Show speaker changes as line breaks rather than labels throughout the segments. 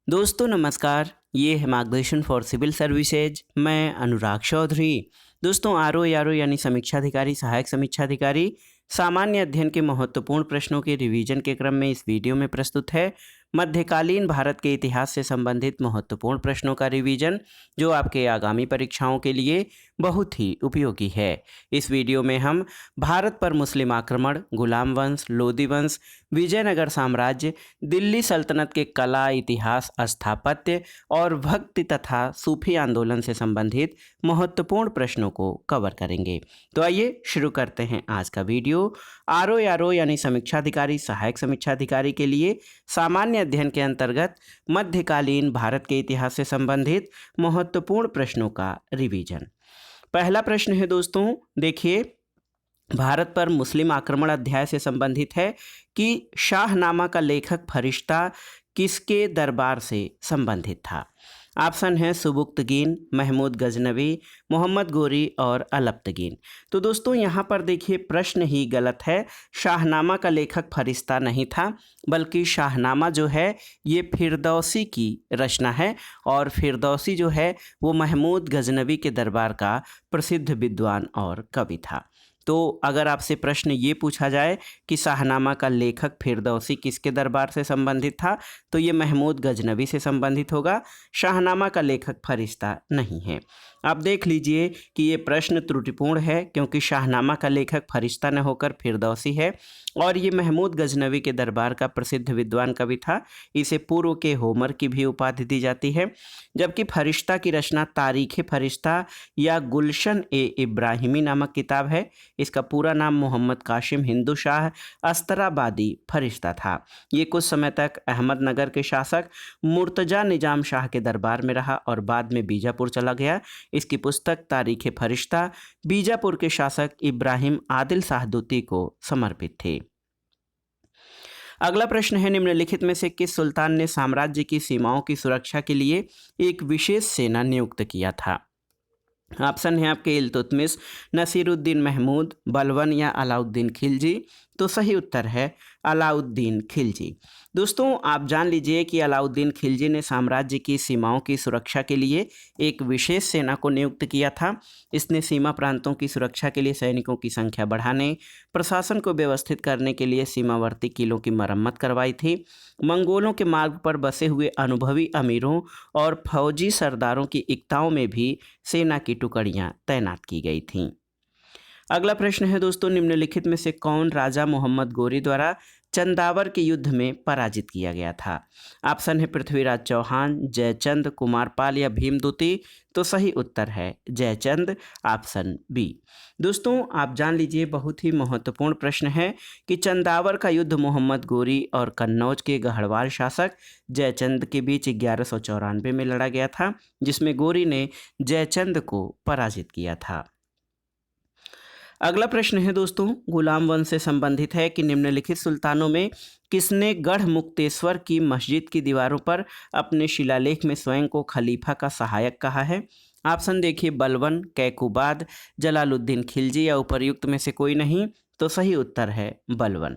दोस्तों नमस्कार। ये है मार्गदर्शन फॉर सिविल सर्विसेज। मैं अनुराग चौधरी। दोस्तों आरओ यानी समीक्षा अधिकारी, सहायक समीक्षा अधिकारी, सामान्य अध्ययन के महत्वपूर्ण प्रश्नों के रिवीजन के क्रम में इस वीडियो में प्रस्तुत है मध्यकालीन भारत के इतिहास से संबंधित महत्वपूर्ण प्रश्नों का रिवीजन, जो आपके आगामी परीक्षाओं के लिए बहुत ही उपयोगी है। इस वीडियो में हम भारत पर मुस्लिम आक्रमण, गुलाम वंश, लोदी वंश, विजयनगर साम्राज्य, दिल्ली सल्तनत के कला, इतिहास, स्थापत्य और भक्ति तथा सूफी आंदोलन से संबंधित महत्वपूर्ण प्रश्नों को कवर करेंगे। तो आइए शुरू करते हैं आज का वीडियो। आरओ यानी समीक्षा अधिकारी, सहायक समीक्षा अधिकारी के लिए सामान्य अध्ययन के अंतर्गत मध्यकालीन भारत के इतिहास से संबंधित महत्वपूर्ण प्रश्नों का रिवीजन। पहला प्रश्न है दोस्तों, देखिए, भारत पर मुस्लिम आक्रमण अध्याय से संबंधित है कि शाहनामा का लेखक फरिश्ता किसके दरबार से संबंधित था। ऑप्शन है सुबुक्तगीन, महमूद गजनवी, मोहम्मद गोरी और अलप्तगीन। तो दोस्तों यहाँ पर देखिए प्रश्न ही गलत है। शाहनामा का लेखक फरिश्ता नहीं था, बल्कि शाहनामा जो है ये फिरदौसी की रचना है, और फिरदौसी जो है वो महमूद गजनवी के दरबार का प्रसिद्ध विद्वान और कवि था। तो अगर आपसे प्रश्न ये पूछा जाए कि शाहनामा का लेखक फिरदौसी किसके दरबार से संबंधित था, तो ये महमूद गजनवी से संबंधित होगा। शाहनामा का लेखक फरिश्ता नहीं है। आप देख लीजिए कि ये प्रश्न त्रुटिपूर्ण है, क्योंकि शाहनामा का लेखक फरिश्ता न होकर फिरदौसी है, और ये महमूद गजनवी के दरबार का प्रसिद्ध विद्वान कवि था। इसे पूर्व के होमर की भी उपाधि दी जाती है। जबकि फरिश्ता की रचना तारीख़ फरिश्ता या गुलशन ए इब्राहिमी नामक किताब है। इसका पूरा नाम मोहम्मद कासिम हिंदू शाह अस्तराबादी फरिश्ता था। ये कुछ समय तक अहमदनगर के शासक मुर्तजा निजाम शाह के दरबार में रहा और बाद में बीजापुर चला गया। इसकी पुस्तक तारीख़ फरिश्ता बीजापुर के शासक इब्राहिम आदिल शाहदूती को समर्पित थी। अगला प्रश्न है, निम्नलिखित में से किस सुल्तान ने साम्राज्य की सीमाओं की सुरक्षा के लिए एक विशेष सेना नियुक्त किया था। ऑप्शन है आपके इल्तुतमिश, नसीरुद्दीन महमूद, बलवन या अलाउद्दीन खिलजी। तो सही उत्तर है अलाउद्दीन खिलजी। दोस्तों आप जान लीजिए कि अलाउद्दीन खिलजी ने साम्राज्य की सीमाओं की सुरक्षा के लिए एक विशेष सेना को नियुक्त किया था। इसने सीमा प्रांतों की सुरक्षा के लिए सैनिकों की संख्या बढ़ाने, प्रशासन को व्यवस्थित करने के लिए सीमावर्ती किलों की मरम्मत करवाई थी। मंगोलों के मार्ग पर बसे हुए अनुभवी अमीरों और फौजी सरदारों की इक्ताओं में भी सेना की टुकड़ियां तैनात की गई थीं। अगला प्रश्न है दोस्तों, निम्नलिखित में से कौन राजा मोहम्मद गोरी द्वारा चंदावर के युद्ध में पराजित किया गया था। ऑप्शन है पृथ्वीराज चौहान, जयचंद, कुमारपाल या भीमदूती। तो सही उत्तर है जयचंद, ऑप्शन बी। दोस्तों आप जान लीजिए, बहुत ही महत्वपूर्ण प्रश्न है कि चंदावर का युद्ध मोहम्मद गोरी और कन्नौज के गढ़वाल शासक जयचंद के बीच 1194 में लड़ा गया था, जिसमें गोरी ने जयचंद को पराजित किया था। अगला प्रश्न है दोस्तों, गुलाम वंश से संबंधित है कि निम्नलिखित सुल्तानों में किसने गढ़ मुक्तेश्वर की मस्जिद की दीवारों पर अपने शिलालेख में स्वयं को खलीफा का सहायक कहा है। ऑप्शन देखिए, बलवन, कैकुबाद, जलालुद्दीन खिलजी या उपर्युक्त में से कोई नहीं। तो सही उत्तर है बलवन।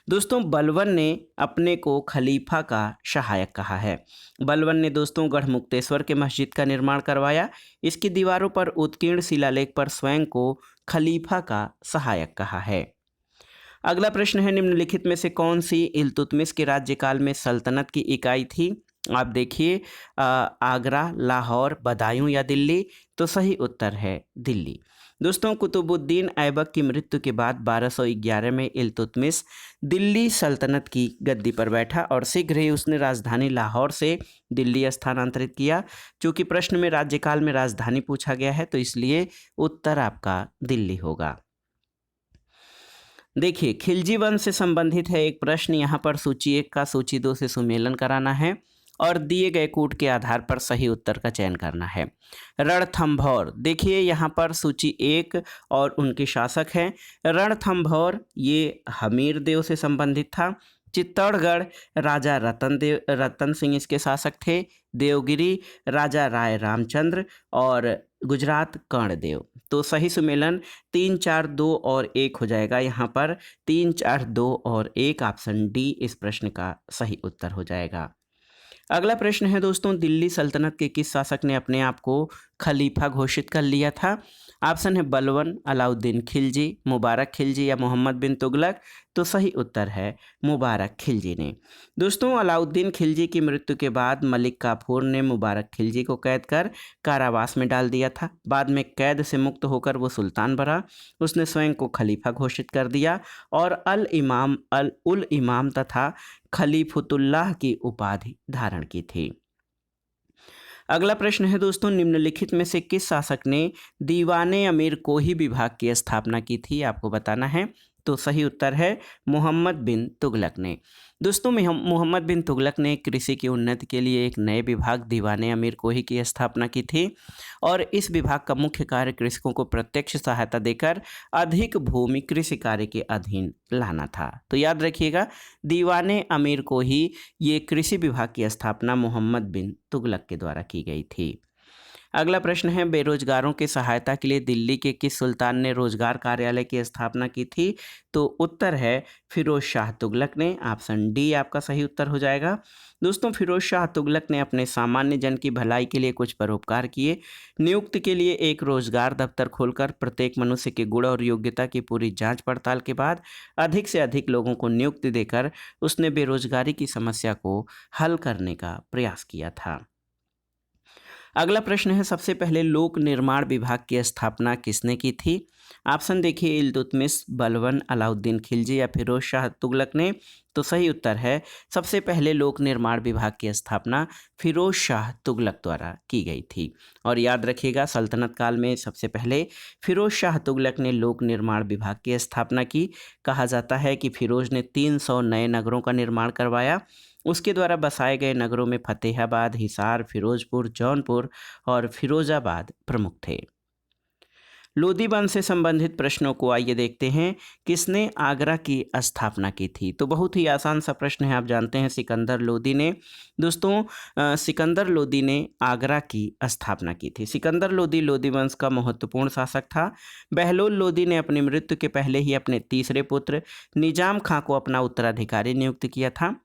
दोस्तों बलवन ने अपने को खलीफा का सहायक कहा है। बलवन ने दोस्तों गढ़ मुक्तेश्वर के मस्जिद का निर्माण करवाया। इसकी दीवारों पर उत्कीर्ण शिलालेख पर स्वयं को खलीफा का सहायक कहा है। अगला प्रश्न है, निम्नलिखित में से कौन सी इल्तुतमिश के राज्यकाल में सल्तनत की इकाई थी। आप देखिए, आगरा, लाहौर, बदायूं या दिल्ली। तो सही उत्तर है दिल्ली। दोस्तों कुतुबुद्दीन ऐबक की मृत्यु के बाद 1211 में इल्तुतमिश दिल्ली सल्तनत की गद्दी पर बैठा और शीघ्र ही उसने राजधानी लाहौर से दिल्ली स्थानांतरित किया। चूंकि प्रश्न में राज्यकाल में राजधानी पूछा गया है, तो इसलिए उत्तर आपका दिल्ली होगा। देखिए, खिलजी वंश से संबंधित है एक प्रश्न। यहाँ पर सूची 1 का सूची 2 से सुमेलन कराना है और दिए गए कूट के आधार पर सही उत्तर का चयन करना है। रणथंभौर, देखिए यहाँ पर सूची 1 और उनके शासक हैं। रणथंभौर ये हमीर देव से संबंधित था। चित्तौड़गढ़ राजा रतन सिंह इसके शासक थे। देवगिरी राजा राय रामचंद्र और गुजरात कर्णदेव। तो सही सुमेलन 3 4 2 और 1 हो जाएगा। यहाँ पर 3 4 2 और 1, ऑप्शन डी इस प्रश्न का सही उत्तर हो जाएगा। अगला प्रश्न है दोस्तों, दिल्ली सल्तनत के किस शासक ने अपने आप को खलीफा घोषित कर लिया था? ऑप्शन है बलवन, अलाउद्दीन खिलजी, मुबारक खिलजी या मोहम्मद बिन तुगलक। तो सही उत्तर है मुबारक खिलजी ने। दोस्तों, अलाउद्दीन खिलजी की मृत्यु के बाद मलिक काफूर ने मुबारक खिलजी को कैद कर कारावास में डाल दिया था। बाद में कैद से मुक्त होकर वो सुल्तान बना। उसने स्वयं को खलीफा घोषित कर दिया और अल उल इमाम तथा खलीफुतुल्लाह की उपाधि धारण की थी। अगला प्रश्न है दोस्तों, निम्नलिखित में से किस शासक ने दीवाने अमीर कोही विभाग की स्थापना की थी? आपको बताना है। तो सही उत्तर है मोहम्मद बिन तुगलक ने। दोस्तों, मोहम्मद बिन तुगलक ने कृषि की उन्नति के लिए एक नए विभाग दीवाने अमीर कोही की स्थापना की थी और इस विभाग का मुख्य कार्य कृषकों को प्रत्यक्ष सहायता देकर अधिक भूमि कृषि कार्य के अधीन लाना था। तो याद रखिएगा, दीवाने अमीर कोही ये कृषि विभाग की स्थापना मोहम्मद बिन तुगलक के द्वारा की गई थी। अगला प्रश्न है, बेरोजगारों की सहायता के लिए दिल्ली के किस सुल्तान ने रोजगार कार्यालय की स्थापना की थी? तो उत्तर है फिरोज शाह तुगलक ने। ऑप्शन डी आपका सही उत्तर हो जाएगा। दोस्तों, फिरोज शाह तुगलक ने अपने सामान्य जन की भलाई के लिए कुछ परोपकार किए। नियुक्ति के लिए एक रोजगार दफ्तर खोलकर प्रत्येक मनुष्य के गुण और योग्यता की पूरी जांच पड़ताल के बाद अधिक से अधिक लोगों को नियुक्ति देकर उसने बेरोजगारी की समस्या को हल करने का प्रयास किया था। अगला प्रश्न है, सबसे पहले लोक निर्माण विभाग की स्थापना किसने की थी? ऑप्शन देखिए, इल्तुतमिश, बलवन, अलाउद्दीन खिलजी या फिरोज शाह तुगलक ने। तो सही उत्तर है सबसे पहले लोक निर्माण विभाग की स्थापना फिरोज शाह तुगलक द्वारा की गई थी। और याद रखिएगा, सल्तनत काल में सबसे पहले फिरोज शाह तुगलक ने लोक निर्माण विभाग की स्थापना की। कहा जाता है कि फिरोज ने 300 नए नगरों का निर्माण करवाया। उसके द्वारा बसाए गए नगरों में फतेहाबाद, हिसार, फिरोजपुर, जौनपुर और फिरोजाबाद प्रमुख थे। लोदी वंश से संबंधित प्रश्नों को आइए देखते हैं। किसने आगरा की स्थापना की थी? तो बहुत ही आसान सा प्रश्न है, आप जानते हैं सिकंदर लोदी ने। दोस्तों, सिकंदर लोदी ने आगरा की स्थापना की थी। सिकंदर लोदी लोदी वंश का महत्वपूर्ण शासक था। बहलोल लोदी ने अपनी मृत्यु के पहले ही अपने तीसरे पुत्र निजाम खां को अपना उत्तराधिकारी नियुक्त किया था,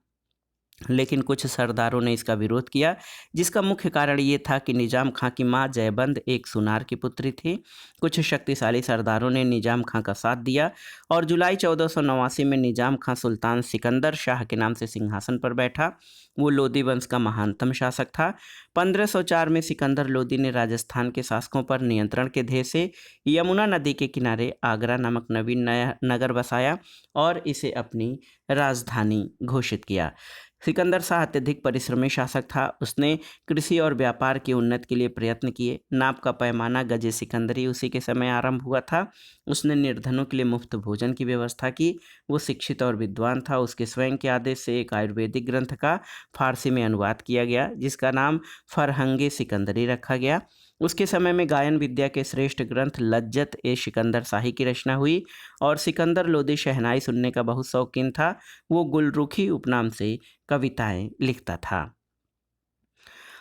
लेकिन कुछ सरदारों ने इसका विरोध किया, जिसका मुख्य कारण ये था कि निजाम खां की मां जयबंद एक सुनार की पुत्री थी। कुछ शक्तिशाली सरदारों ने निजाम खां का साथ दिया और जुलाई 1489 में निजाम खां सुल्तान सिकंदर शाह के नाम से सिंहासन पर बैठा। वो लोदी वंश का महानतम शासक था। 1504 में सिकंदर लोदी ने राजस्थान के शासकों पर नियंत्रण के ध्येय से यमुना नदी के किनारे आगरा नामक नवीन नया नगर बसाया और इसे अपनी राजधानी घोषित किया। सिकंदर शाह अत्यधिक परिश्रमी शासक था। उसने कृषि और व्यापार की उन्नति के लिए प्रयत्न किए। नाप का पैमाना गजे सिकंदरी उसी के समय आरंभ हुआ था। उसने निर्धनों के लिए मुफ्त भोजन की व्यवस्था की। वो शिक्षित और विद्वान था। उसके स्वयं के आदेश से एक आयुर्वेदिक ग्रंथ का फारसी में अनुवाद किया गया, जिसका नाम फरहंगे सिकंदरी रखा गया। उसके समय में गायन विद्या के श्रेष्ठ ग्रंथ लज्जत ए सिकंदर शाही की रचना हुई और सिकंदर लोदी शहनाई सुनने का बहुत शौकीन था। वो गुलरुखी उपनाम से कविताएं लिखता था।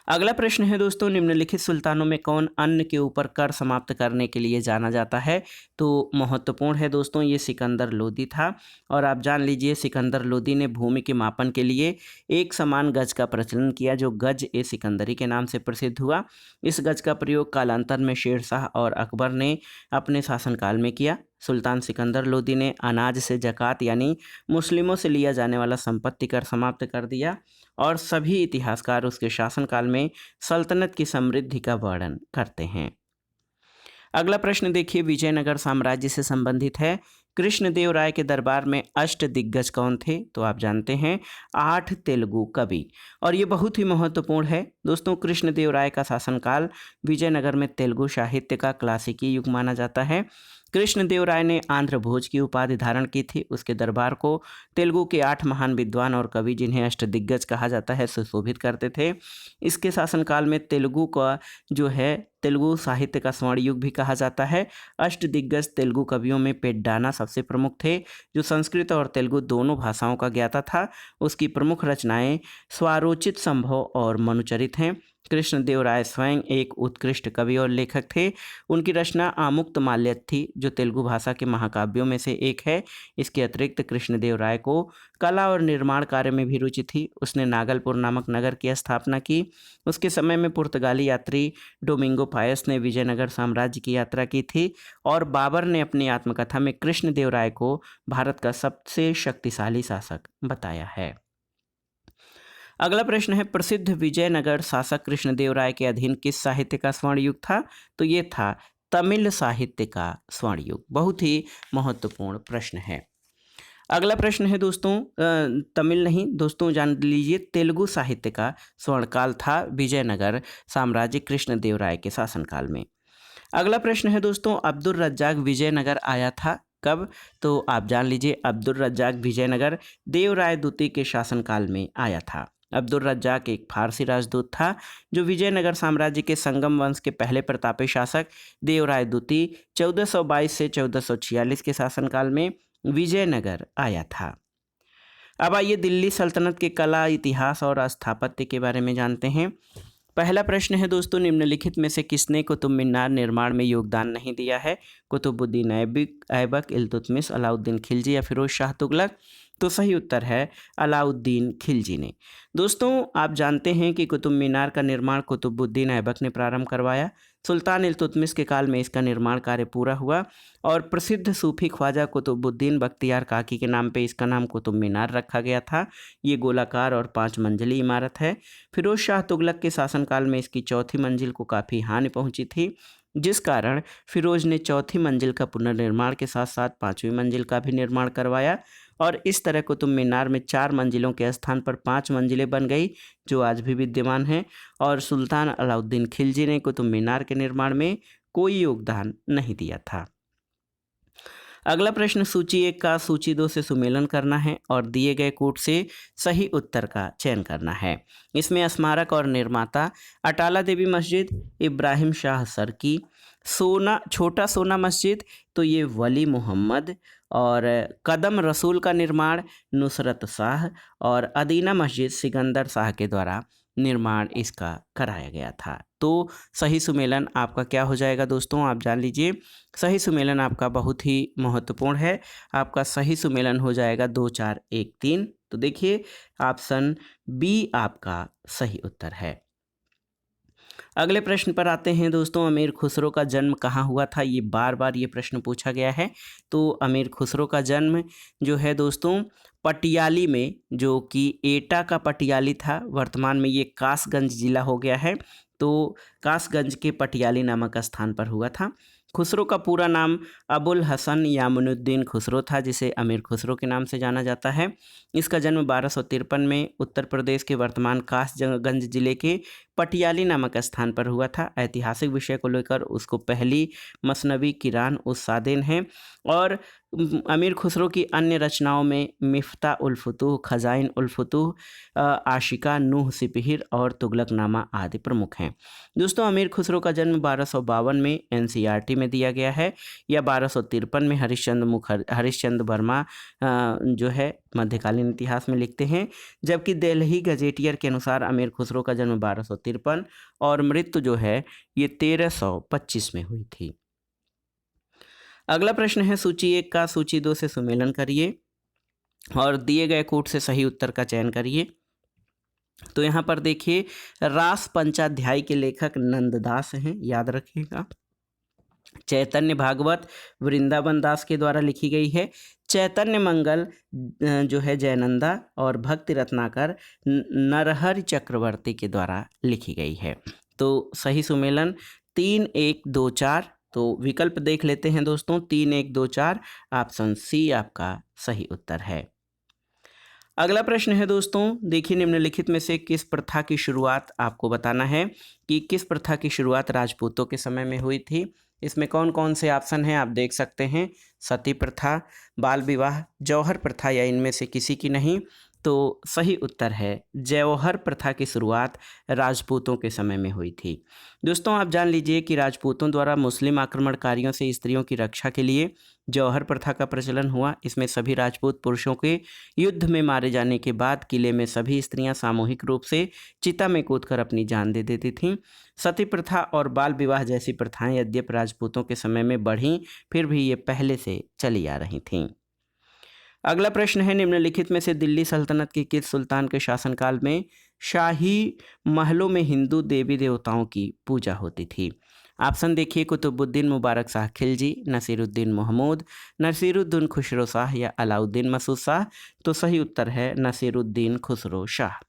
अगला प्रश्न है दोस्तों, निम्नलिखित सुल्तानों में कौन अन्न के ऊपर कर समाप्त करने के लिए जाना जाता है? तो महत्वपूर्ण है दोस्तों, ये सिकंदर लोदी था। और आप जान लीजिए, सिकंदर लोदी ने भूमि के मापन के लिए एक समान गज का प्रचलन किया, जो गज ए सिकंदरी के नाम से प्रसिद्ध हुआ। इस गज का प्रयोग कालांतर में शेरशाह और अकबर ने अपने शासनकाल में किया। सुल्तान सिकंदर लोदी ने अनाज से जकात यानी मुस्लिमों से लिया जाने वाला संपत्ति कर समाप्त कर दिया और सभी इतिहासकार उसके शासनकाल में सल्तनत की समृद्धि का वर्णन करते हैं। अगला प्रश्न देखिए, विजयनगर साम्राज्य से संबंधित है। कृष्णदेव राय के दरबार में अष्ट दिग्गज कौन थे? तो आप जानते हैं 8 तेलुगु कवि। और ये बहुत ही महत्वपूर्ण है दोस्तों। कृष्णदेव राय का शासनकाल विजयनगर में तेलुगु साहित्य का क्लासिकी युग माना जाता है। कृष्णदेव राय ने आंध्र भोज की उपाधि धारण की थी। उसके दरबार को तेलुगु के 8 महान विद्वान और कवि, जिन्हें अष्टदिग्गज कहा जाता है, सुशोभित करते थे। इसके शासनकाल में तेलुगु का जो है तेलुगु साहित्य का स्वर्ण युग भी कहा जाता है। अष्टदिग्गज तेलुगु कवियों में पेड्डाना सबसे प्रमुख थे, जो संस्कृत और तेलुगु दोनों भाषाओं का ज्ञाता था। उसकी प्रमुख रचनाएं स्वारोचित संभव और मनुचरित हैं। कृष्णदेव राय स्वयं एक उत्कृष्ट कवि और लेखक थे। उनकी रचना आमुक्तमाल्यद थी, जो तेलुगु भाषा के महाकाव्यों में से एक है। इसके अतिरिक्त कृष्णदेव राय को कला और निर्माण कार्य में भी रुचि थी। उसने नागलपुर नामक नगर की स्थापना की। उसके समय में पुर्तगाली यात्री डोमिंगो पायस ने विजयनगर साम्राज्य की यात्रा की थी और बाबर ने अपनी आत्मकथा में कृष्णदेव राय को भारत का सबसे शक्तिशाली शासक बताया है। अगला प्रश्न है, प्रसिद्ध विजयनगर शासक कृष्णदेव राय के अधीन किस साहित्य का स्वर्ण युग था? तो ये था तमिल साहित्य का स्वर्ण युग। बहुत ही महत्वपूर्ण प्रश्न है। अगला प्रश्न है दोस्तों, तमिल नहीं दोस्तों, जान लीजिए तेलुगु साहित्य का स्वर्णकाल था विजयनगर साम्राज्य कृष्णदेव राय के शासनकाल में। अगला प्रश्न है दोस्तों, अब्दुल रज्जाक विजयनगर आया था कब? तो आप जान लीजिए, अब्दुल रज्जाक विजयनगर देवराय द्वितीय के शासनकाल में आया था। अब्दुल रज्जाक एक फारसी राजदूत था जो विजयनगर साम्राज्य के संगम वंश के पहले प्रतापी शासक देवराय द्वितीय 1422 से 1446 के शासनकाल में विजयनगर आया था। अब आइए दिल्ली सल्तनत के कला, इतिहास और स्थापत्य के बारे में जानते हैं। पहला प्रश्न है दोस्तों, निम्नलिखित में से किसने कुतुब मीनार निर्माण में योगदान नहीं दिया है? कुतुबुद्दीन ऐबक, इल्तुतमिश, अलाउद्दीन खिलजी या फिरोज शाह तुगलक? तो सही उत्तर है अलाउद्दीन खिलजी ने। दोस्तों आप जानते हैं कि कुतुब मीनार का निर्माण कुतुबुद्दीन ऐबक ने प्रारंभ करवाया। सुल्तान इल्तुतमिश के काल में इसका निर्माण कार्य पूरा हुआ और प्रसिद्ध सूफी ख्वाजा कुतुबुद्दीन बख्तियार काकी के नाम पे इसका नाम कुतुब मीनार रखा गया था। ये गोलाकार और 5 मंजिली इमारत है। फिरोज शाह तुगलक के शासनकाल में इसकी चौथी मंजिल को काफ़ी हानि पहुंची थी, जिस कारण फिरोज ने चौथी मंजिल का पुनर्निर्माण के साथ साथ 5वीं मंजिल का भी निर्माण करवाया और इस तरह कुतुब मीनार में 4 मंजिलों के स्थान पर 5 मंजिलें बन गई, जो आज भी विद्यमान हैं। और सुल्तान अलाउद्दीन खिलजी ने कुतुब मीनार के निर्माण में कोई योगदान नहीं दिया था। अगला प्रश्न, सूची 1 का सूची 2 से सुमेलन करना है और दिए गए कोट से सही उत्तर का चयन करना है। इसमें स्मारक और निर्माता अटाला देवी मस्जिद, इब्राहिम शाह सरकी, छोटा सोना मस्जिद तो ये वली मोहम्मद, और कदम रसूल का निर्माण नुसरत शाह, और अदीना मस्जिद सिकंदर शाह के द्वारा निर्माण इसका कराया गया था। तो सही सुमेलन आपका क्या हो जाएगा दोस्तों? आप जान लीजिए, सही सुमेलन आपका बहुत ही महत्वपूर्ण है। आपका सही सुमेलन हो जाएगा 2, 4, 1, 3। तो देखिए ऑप्शन बी आपका सही उत्तर है। अगले प्रश्न पर आते हैं दोस्तों, अमीर खुसरो का जन्म कहाँ हुआ था? ये बार बार ये प्रश्न पूछा गया है। तो अमीर खुसरो का जन्म जो है दोस्तों पटियाली में, जो कि एटा का पटियाली था, वर्तमान में ये कासगंज जिला हो गया है। तो कासगंज के पटियाली नामक स्थान पर हुआ था। खुसरो का पूरा नाम अबुल हसन यामुनुद्दीन खुसरो था, जिसे अमीर खुसरो के नाम से जाना जाता है। इसका जन्म 1253 में उत्तर प्रदेश के वर्तमान कासगंज जिले के पटियाली नामक स्थान पर हुआ था। ऐतिहासिक विषय को लेकर उसको पहली मसनवी किरान उस सादेन है। और अमीर खुसरो की अन्य रचनाओं में मिफ्ता उल फुतूह, खजाइन उल फुतूह, आशिका, नूह सिपहिर और तुगलकनामा आदि प्रमुख हैं। दोस्तों अमीर खुसरो का जन्म 1252 में एनसीईआरटी में दिया गया है, या 1253 में हरिश्चंद्र वर्मा जो है मध्यकालीन इतिहास में लिखते हैं। जबकि दिल्ली गजेटियर के अनुसार अमीर खुसरो का जन्म 1253 और मृत्यु जो है ये 1325 में हुई थी। अगला प्रश्न है, सूची 1 का सूची 2 से सुमेलन करिए और दिए गए कोट से सही उत्तर का चयन करिए। तो यहाँ पर देखिए, रास पंचाध्याय के लेखक नंददास हैं, याद रखिएगा। चैतन्य भागवत वृंदावन दास के द्वारा लिखी गई है। चैतन्य मंगल जो है जयनंदा, और भक्ति रत्नाकर नरहरि चक्रवर्ती के द्वारा लिखी गई है। तो सही सुमेलन 3, 1, 2, 4। तो विकल्प देख लेते हैं दोस्तों, 3, 1, 2, 4। ऑप्शन सी आपका सही उत्तर है। अगला प्रश्न है दोस्तों, देखिए निम्नलिखित में से किस प्रथा की शुरुआत आपको बताना है कि किस प्रथा की शुरुआत राजपूतों के समय में हुई थी। इसमें कौन कौन से ऑप्शन हैं आप देख सकते हैं। सती प्रथा, बाल विवाह, जौहर प्रथा या इनमें से किसी की नहीं, तो सही उत्तर है जौहर प्रथा की शुरुआत राजपूतों के समय में हुई थी। दोस्तों आप जान लीजिए कि राजपूतों द्वारा मुस्लिम आक्रमणकारियों से स्त्रियों की रक्षा के लिए जौहर प्रथा का प्रचलन हुआ। इसमें सभी राजपूत पुरुषों के युद्ध में मारे जाने के बाद किले में सभी स्त्रियां सामूहिक रूप से चिता में कूदकर अपनी जान दे देती थीं। सती प्रथा और बाल विवाह जैसी प्रथाएं यद्यपि राजपूतों के समय में बढ़ीं, फिर भी ये पहले से चली आ रही थीं। अगला प्रश्न है, निम्नलिखित में से दिल्ली सल्तनत के किस सुल्तान के शासनकाल में शाही महलों में हिंदू देवी देवताओं की पूजा होती थी? ऑप्शन देखिए, कुतुबुद्दीन मुबारक शाह खिलजी, नसीरुद्दीन महमूद, नसीरुद्दीन खुसरो शाह या अलाउद्दीन मसूद शाह। तो सही उत्तर है नसीरुद्दीन खुसरो शाह।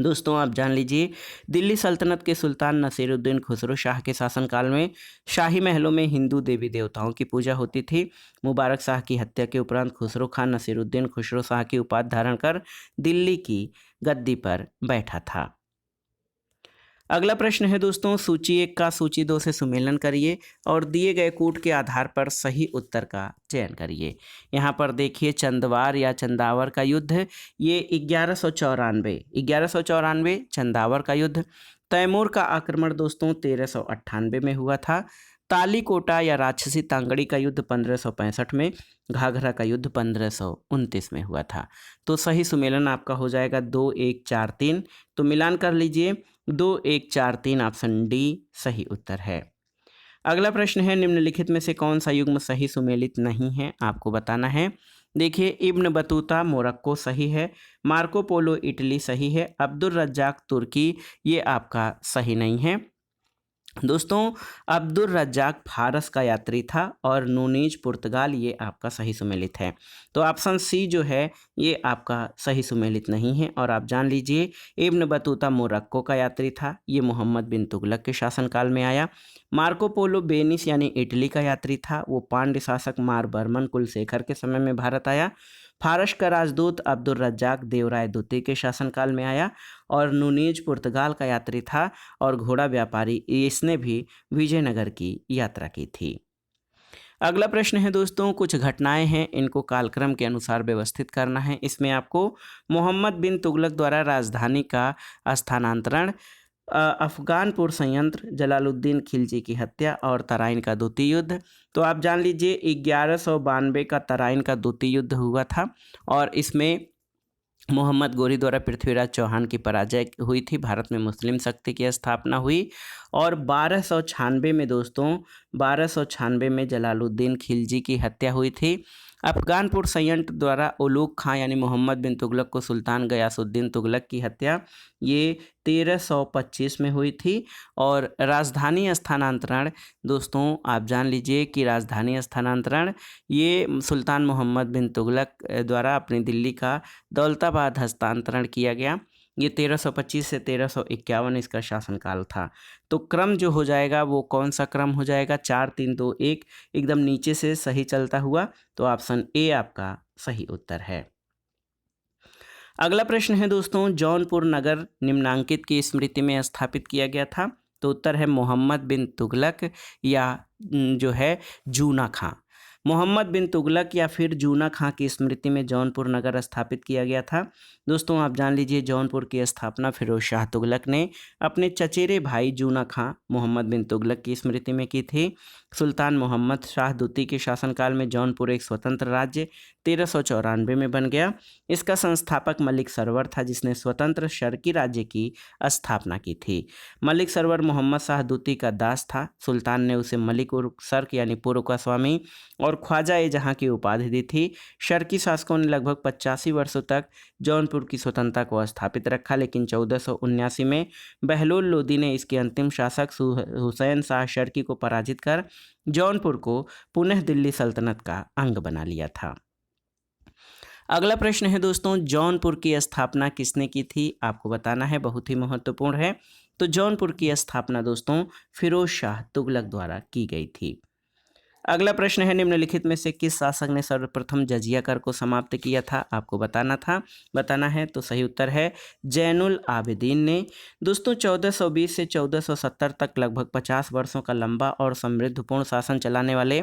दोस्तों आप जान लीजिए, दिल्ली सल्तनत के सुल्तान नसीरुद्दीन खुसरो शाह के शासनकाल में शाही महलों में हिंदू देवी देवताओं की पूजा होती थी। मुबारक शाह की हत्या के उपरांत खुसरो खान नसीरुद्दीन खुसरो शाह की उपाधि धारण कर दिल्ली की गद्दी पर बैठा था। अगला प्रश्न है दोस्तों, सूची 1 का सूची 2 से सुमेलन करिए और दिए गए कूट के आधार पर सही उत्तर का चयन करिए। यहाँ पर देखिए, चंदवार या चंदावर का युद्ध ये 1194 चंदावर का युद्ध। तैमूर का आक्रमण दोस्तों 1398 में हुआ था। तालीकोटा या राक्षसी तांगड़ी का युद्ध 1565 में, घाघरा का युद्ध 1529 में हुआ था। तो सही सुमेलन आपका हो जाएगा 2 1 4 3। तो मिलान कर लीजिए, 2 1 4 3 ऑप्शन डी सही उत्तर है। अगला प्रश्न है, निम्नलिखित में से कौन सा युग्म सही सुमेलित नहीं है, आपको बताना है। देखिए, इब्न बतूता मोरक्को सही है, मार्को पोलो इटली सही है, अब्दुल रज्जाक तुर्की ये आपका सही नहीं है। दोस्तों अब्दुल रज्जाक फारस का यात्री था और नूनीज पुर्तगाल ये आपका सही सुमेलित है। तो ऑप्शन सी जो है ये आपका सही सुमेलित नहीं है। और आप जान लीजिए, इब्न बतूता मोरक्को का यात्री था, ये मोहम्मद बिन तुगलक के शासनकाल में आया। मार्को पोलो बेनिस यानी इटली का यात्री था, वो पांड्य शासक मार बर्मन कुलशेखर के समय में भारत आया। फारस का राजदूत अब्दुल रज्जाक देवराय द्वितीय के शासनकाल में आया। और नूनीज पुर्तगाल का यात्री था और घोड़ा व्यापारी, इसने भी विजयनगर की यात्रा की थी। अगला प्रश्न है दोस्तों, कुछ घटनाएं हैं, इनको कालक्रम के अनुसार व्यवस्थित करना है। इसमें आपको मोहम्मद बिन तुगलक द्वारा राजधानी का स्थानांतरण, अफगानपुर संयंत्र, जलालुद्दीन खिलजी की हत्या और तराइन का द्वितीय युद्ध। तो आप जान लीजिए 1192 का तराइन का द्वितीय युद्ध हुआ था और इसमें मोहम्मद गोरी द्वारा पृथ्वीराज चौहान की पराजय हुई थी, भारत में मुस्लिम शक्ति की स्थापना हुई। और 1296 में दोस्तों 1296 में जलालुद्दीन खिलजी की हत्या हुई थी। अफगानपुर संयंत्र द्वारा उलूग खां यानी मोहम्मद बिन तुगलक को सुल्तान गयासुद्दीन तुगलक की हत्या ये 1325 में हुई थी। और राजधानी स्थानांतरण दोस्तों आप जान लीजिए कि राजधानी स्थानांतरण ये सुल्तान मोहम्मद बिन तुगलक द्वारा अपनी दिल्ली का दौलताबाद हस्तांतरण किया गया। ये 1325 से 1351 इसका शासनकाल था। तो क्रम जो हो जाएगा वो कौन सा क्रम हो जाएगा, 4 3 2 1 एकदम नीचे से सही चलता हुआ। तो ऑप्शन ए आपका सही उत्तर है। अगला प्रश्न है दोस्तों, जौनपुर नगर निम्नांकित की स्मृति में स्थापित किया गया था। तो उत्तर है मोहम्मद बिन तुगलक या जो है जूना खां। मोहम्मद बिन तुगलक या फिर जूना खां की स्मृति में जौनपुर नगर स्थापित किया गया था। दोस्तों आप जान लीजिए, जौनपुर की स्थापना फिरोज शाह तुगलक ने अपने चचेरे भाई जूना खां मोहम्मद बिन तुगलक की स्मृति में की थी। सुल्तान मोहम्मद शाह द्वितीय के शासनकाल में जौनपुर एक स्वतंत्र राज्य 1394 में बन गया। इसका संस्थापक मलिक सरवर था, जिसने स्वतंत्र शर्की राज्य की स्थापना की थी। मलिक सरवर मोहम्मद शाह द्वितीय का दास था। सुल्तान ने उसे मलिक उर सर्क यानी पूर्व का स्वामी और ख्वाजा ए जहाँ की उपाधि दी थी। शर्की शासकों ने लगभग 85 वर्षों तक जौनपुर की स्वतंत्रता को स्थापित रखा, लेकिन 1479 में बहलोल लोदी ने इसके अंतिम शासक हुसैन शाह शर्की को पराजित कर जौनपुर को पुनः दिल्ली सल्तनत का अंग बना लिया था। अगला प्रश्न है दोस्तों, जौनपुर की स्थापना किसने की थी, आपको बताना है, बहुत ही महत्वपूर्ण है। तो जौनपुर की स्थापना दोस्तों फिरोज शाह तुगलक द्वारा की गई थी। अगला प्रश्न है, निम्नलिखित में से किस शासक ने सर्वप्रथम जजिया कर को समाप्त किया था? आपको बताना है। तो सही उत्तर है जैनुल आबिदीन ने। दोस्तों 1420 से 1470 तक लगभग 50 वर्षों का लंबा और समृद्धपूर्ण शासन चलाने वाले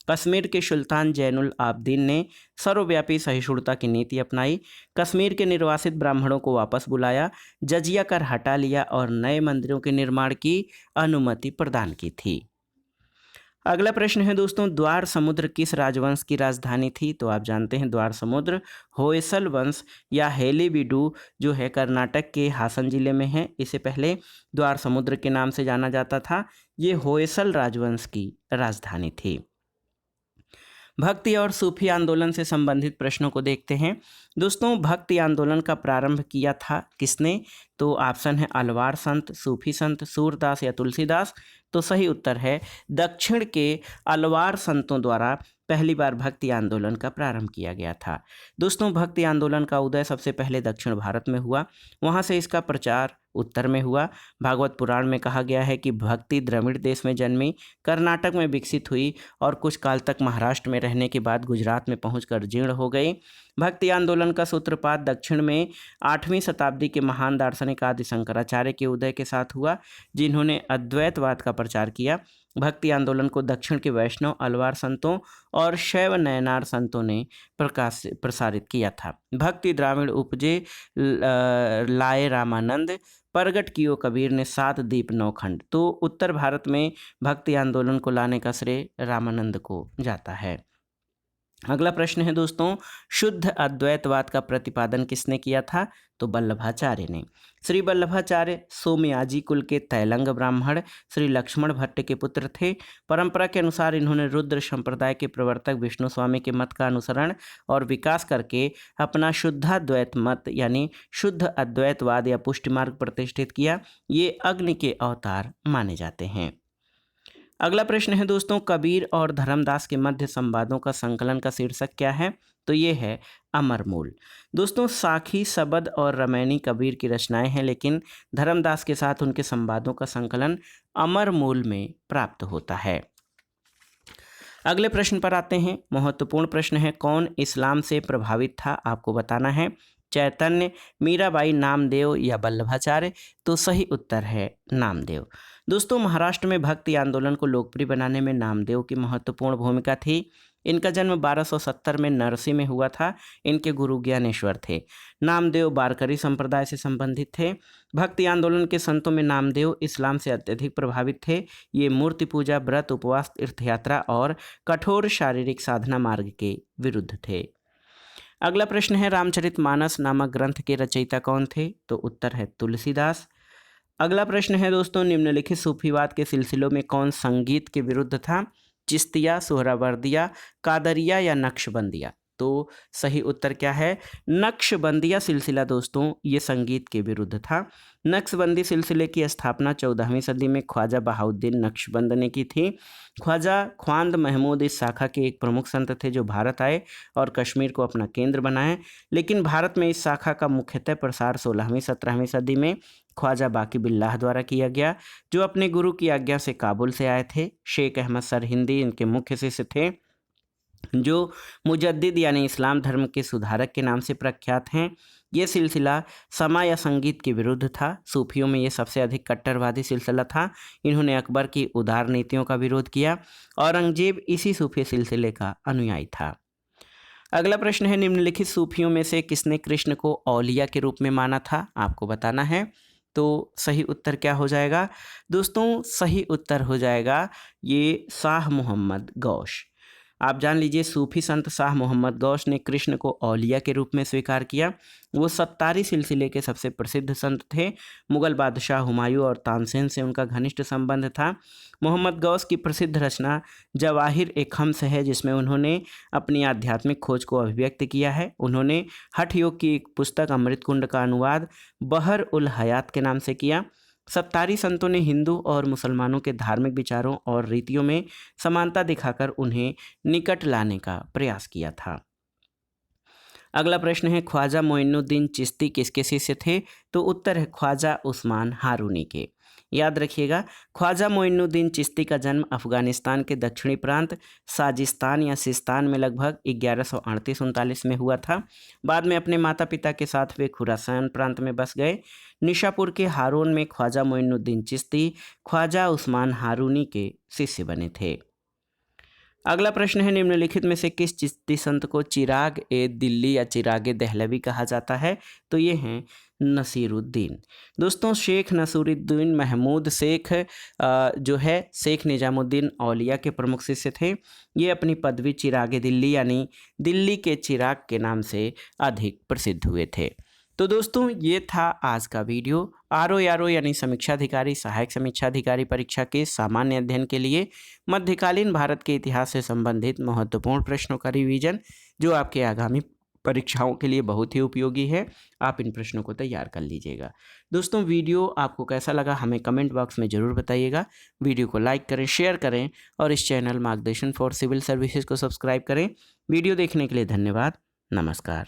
कश्मीर के सुल्तान जैनुल आबिदीन ने सर्वव्यापी सहिष्णुता की नीति अपनाई, कश्मीर के निर्वासित ब्राह्मणों को वापस बुलाया, जजिया कर हटा लिया और नए मंदिरों के निर्माण की अनुमति प्रदान की थी। अगला प्रश्न है दोस्तों, द्वार समुद्र किस राजवंश की राजधानी थी? तो आप जानते हैं द्वार समुद्र होयसल वंश या हेलीबीडू जो है कर्नाटक के हासन जिले में है। इसे पहले द्वार समुद्र के नाम से जाना जाता था। ये होयसल राजवंश की राजधानी थी। भक्ति और सूफी आंदोलन से संबंधित प्रश्नों को देखते हैं। दोस्तों भक्ति आंदोलन का प्रारंभ किया था किसने? तो ऑप्शन है अलवार संत, सूफी संत, सूरदास या तुलसीदास। तो सही उत्तर है दक्षिण के अलवार संतों द्वारा पहली बार भक्ति आंदोलन का प्रारंभ किया गया था। दोस्तों भक्ति आंदोलन का उदय सबसे पहले दक्षिण भारत में हुआ, वहाँ से इसका प्रचार उत्तर में हुआ। भागवत पुराण में कहा गया है कि भक्ति द्रविड़ देश में जन्मी, कर्नाटक में विकसित हुई और कुछ काल तक महाराष्ट्र में रहने के बाद गुजरात में पहुंचकर जीर्ण हो गई। भक्ति आंदोलन का सूत्रपात दक्षिण में 8वीं शताब्दी के महान दार्शनिक आदि शंकराचार्य के उदय के साथ हुआ, जिन्होंने अद्वैतवाद का प्रचार किया। भक्ति आंदोलन को दक्षिण के वैष्णव अलवार संतों और शैव नयनार संतों ने प्रसारित किया था। भक्ति द्राविड़ उपजे लाए रामानंद, प्रगट कियो कबीर ने 7 दीप 9 खंड। तो उत्तर भारत में भक्ति आंदोलन को लाने का श्रेय रामानंद को जाता है। अगला प्रश्न है दोस्तों, शुद्ध अद्वैतवाद का प्रतिपादन किसने किया था? तो वल्लभाचार्य ने। श्री वल्लभाचार्य सोमयाजी कुल के तैलंग ब्राह्मण श्री लक्ष्मण भट्ट के पुत्र थे। परंपरा के अनुसार इन्होंने रुद्र संप्रदाय के प्रवर्तक विष्णु स्वामी के मत का अनुसरण और विकास करके अपना शुद्धाद्वैत मत यानी शुद्ध अद्वैतवाद या पुष्टि मार्ग प्रतिष्ठित किया। ये अग्नि के अवतार माने जाते हैं। अगला प्रश्न है दोस्तों, कबीर और धर्मदास के मध्य संवादों का संकलन का शीर्षक क्या है? तो ये है अमरमूल। दोस्तों साखी, सबद और रमैनी कबीर की रचनाएं हैं, लेकिन धर्मदास के साथ उनके संवादों का संकलन अमरमूल में प्राप्त होता है। अगले प्रश्न पर आते हैं। महत्वपूर्ण प्रश्न है, कौन इस्लाम से प्रभावित था? आपको बताना है। चैतन्य, मीराबाई, नामदेव या वल्लभाचार्य? तो सही उत्तर है नामदेव। दोस्तों महाराष्ट्र में भक्ति आंदोलन को लोकप्रिय बनाने में नामदेव की महत्वपूर्ण भूमिका थी। इनका जन्म 1270 में नरसी में हुआ था। इनके गुरु ज्ञानेश्वर थे। नामदेव वारकरी संप्रदाय से संबंधित थे। भक्ति आंदोलन के संतों में नामदेव इस्लाम से अत्यधिक प्रभावित थे। ये मूर्ति पूजा, व्रत, उपवास, तीर्थयात्रा और कठोर शारीरिक साधना मार्ग के विरुद्ध थे। अगला प्रश्न है, रामचरितमानस नामक ग्रंथ के रचयिता कौन थे? तो उत्तर है तुलसीदास। अगला प्रश्न है दोस्तों, निम्नलिखित सूफीवाद के सिलसिलों में कौन संगीत के विरुद्ध था? चिश्तिया, सोहरावर्दिया, कादरिया या नक्शबंदिया? तो सही उत्तर क्या है? नक्शबंदिया सिलसिला दोस्तों ये संगीत के विरुद्ध था। नक्शबंदी सिलसिले की स्थापना 14वीं सदी में ख्वाजा बहाउद्दीन नक्शबंद ने की थी। ख्वाजा ख्वांद महमूद इस शाखा के एक प्रमुख संत थे जो भारत आए और कश्मीर को अपना केंद्र बनाए, लेकिन भारत में इस शाखा का मुख्यतः प्रसार 16वीं-17वीं सदी में ख्वाजा बाकी बिल्लाह द्वारा किया गया, जो अपने गुरु की आज्ञा से काबुल से आए थे। शेख अहमद सरहिंदी इनके मुख्य शिष्य थे, जो मुजद्दिद यानी इस्लाम धर्म के सुधारक के नाम से प्रख्यात हैं। ये सिलसिला समा या संगीत के विरुद्ध था। सूफियों में ये सबसे अधिक कट्टरवादी सिलसिला था। इन्होंने अकबर की उदार नीतियों का विरोध किया। औरंगजेब इसी सूफी सिलसिले का अनुयायी था। अगला प्रश्न है, निम्नलिखित सूफियों में से किसने कृष्ण को औलिया के रूप में माना था? आपको बताना है। तो सही उत्तर क्या हो जाएगा? दोस्तों सही उत्तर हो जाएगा ये शाह मोहम्मद गौश। आप जान लीजिए सूफी संत शाह मोहम्मद गौश ने कृष्ण को औलिया के रूप में स्वीकार किया। वो सत्तारी सिलसिले के सबसे प्रसिद्ध संत थे। मुगल बादशाह हुमायूं और तानसेन से उनका घनिष्ठ संबंध था। मोहम्मद गौस की प्रसिद्ध रचना जवाहिर ए खम्स है, जिसमें उन्होंने अपनी आध्यात्मिक खोज को अभिव्यक्त किया है। उन्होंने हठ योग की एक पुस्तक अमृत कुंड का अनुवाद बहर उल हयात के नाम से किया। सत्तारी संतों ने हिंदू और मुसलमानों के धार्मिक विचारों और रीतियों में समानता दिखाकर उन्हें निकट लाने का प्रयास किया था। अगला प्रश्न है ख्वाजा मोइनुद्दीन चिश्ती किसके शिष्य थे? तो उत्तर है ख्वाजा उस्मान हारूनी के। याद रखिएगा, ख्वाजा मोइनुद्दीन चिश्ती का जन्म अफगानिस्तान के दक्षिणी प्रांत साजिस्तान या सिस्तान में लगभग 1138-39 में हुआ था। बाद में अपने माता पिता के साथ वे खुरासान प्रांत में बस गए। निशापुर के हारून में ख्वाजा मोइनुद्दीन चिश्ती ख्वाजा उस्मान हारूनी के शिष्य बने थे। अगला प्रश्न है निम्नलिखित में से किस चिश्ती संत को चिराग ए दिल्ली या चिराग ए दहलवी कहा जाता है? तो ये हैं नसीरुद्दीन। दोस्तों, शेख नसीरुद्दीन महमूद शेख जो है शेख निजामुद्दीन औलिया के प्रमुख शिष्य थे। ये अपनी पदवी चिराग ए दिल्ली यानी दिल्ली के चिराग के नाम से अधिक प्रसिद्ध हुए थे। तो दोस्तों, ये था आज का वीडियो। आरओ यानी समीक्षा अधिकारी सहायक समीक्षा अधिकारी परीक्षा के सामान्य अध्ययन के लिए मध्यकालीन भारत के इतिहास से संबंधित महत्वपूर्ण प्रश्नों का रिवीजन, जो आपके आगामी परीक्षाओं के लिए बहुत ही उपयोगी है। आप इन प्रश्नों को तैयार कर लीजिएगा। दोस्तों, वीडियो आपको कैसा लगा हमें कमेंट बॉक्स में ज़रूर बताइएगा। वीडियो को लाइक करें, शेयर करें और इस चैनल मार्गदर्शन फॉर सिविल सर्विसेज को सब्सक्राइब करें। वीडियो देखने के लिए धन्यवाद। नमस्कार।